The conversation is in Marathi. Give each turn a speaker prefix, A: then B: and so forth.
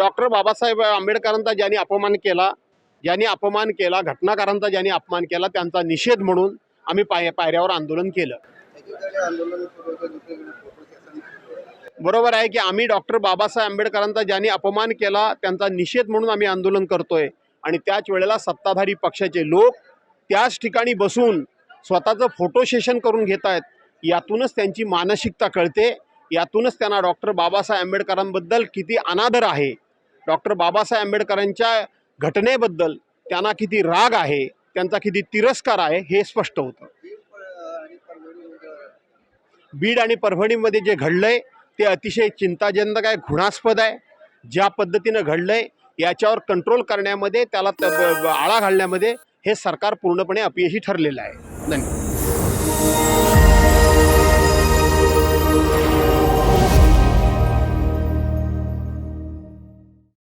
A: डॉक्टर बाबासाहेब आंबेडकरांचा ज्यांनी अपमान केला, घटनाकारांचा ज्यांनी अपमान केला, त्यांचा निषेध म्हणून आम्ही पायऱ्यावर आंदोलन केलं. बरोबर आहे की आम्ही डॉक्टर बाबासाहेब आंबेडकरांचा ज्यांनी अपमान केला त्यांचा निषेध म्हणून आम्ही आंदोलन करतोय आणि त्याच वेळेला सत्ताधारी पक्षाचे लोक त्याच ठिकाणी बसून स्वतःचं फोटो सेशन करून घेत आहेत. यातूनच त्यांची मानसिकता कळते, यातूनच त्यांना डॉक्टर बाबासाहेब आंबेडकरांबद्दल किती अनादर आहे, डॉक्टर बाबासाहेब आंबेडकरांच्या घटनेबद्दल त्यांना किती राग आहे, त्यांचा किती तिरस्कार आहे हे स्पष्ट होतं. बीड आणि परभणीमध्ये जे घडलंय ते अतिशय चिंताजनक आहे, घृणास्पद आहे. ज्या पद्धतीनं घडलंय याच्यावर कंट्रोल करण्यामध्ये, त्याला आळा घालण्यामध्ये हे सरकार पूर्णपणे अपयशी ठरलेलं आहे. धन्यवाद.